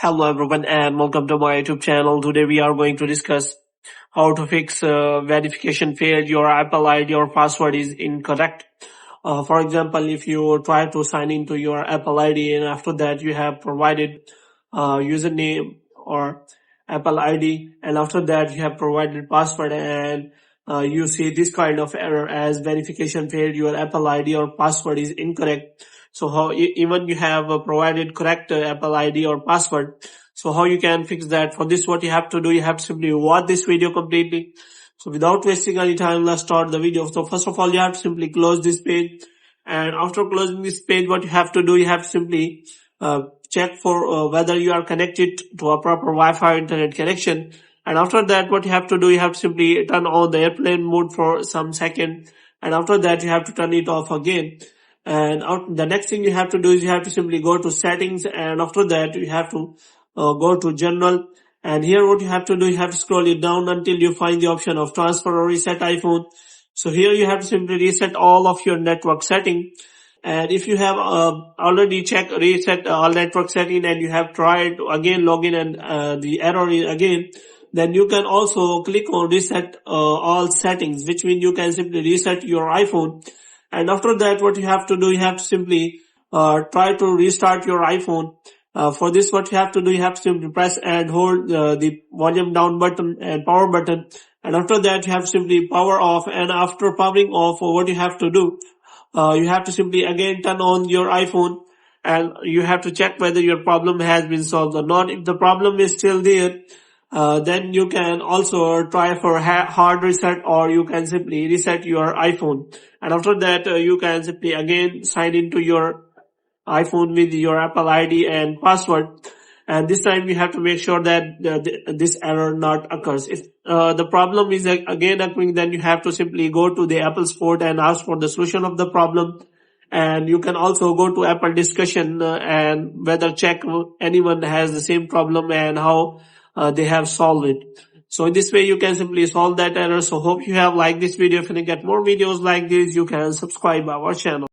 Hello everyone and welcome to my YouTube channel. Today we are going to discuss how to fix verification failed. Your Apple ID or password is incorrect. For example, if you try to sign into your Apple ID and after that you have provided username or Apple ID and after that you have provided password and you see this kind of error as verification failed. Your Apple ID or password is incorrect. So how even you have provided correct Apple ID or password. So how you can fix that? For this, what you have to do, you have to simply watch this video completely. So without wasting any time, let's start the video. So first of all, you have to simply close this page. And after closing this page, what you have to do, you have to simply check for whether you are connected to a proper Wi-Fi internet connection. And after that, what you have to do, you have to simply turn on the airplane mode for some second. And after that, you have to turn it off again. And the next thing you have to do is you have to simply go to settings, and after that you have to go to general, and here what you have to do, you have to scroll it down until you find the option of transfer or reset iPhone. So here you have to simply reset all of your network setting, and if you have already checked reset all network setting and you have tried again login and the error is again, then you can also click on reset all settings, which means you can simply reset your iPhone. And after that, what you have to do, you have to simply try to restart your iPhone. For this, what you have to do, you have to simply press and hold the volume down button and power button. And after that, you have to simply power off. And after powering off, what you have to do, you have to simply again turn on your iPhone. And you have to check whether your problem has been solved or not. If the problem is still there, then you can also try for hard reset, or you can simply reset your iPhone. And after that, you can simply again sign into your iPhone with your Apple ID and password. And this time you have to make sure that this error not occurs. If the problem is again occurring, then you have to simply go to the Apple support and ask for the solution of the problem. And you can also go to Apple discussion and whether check anyone has the same problem and how they have solved it. So in this way you can simply solve that error. So hope you have liked this video. If you get more videos like this, you can subscribe our channel.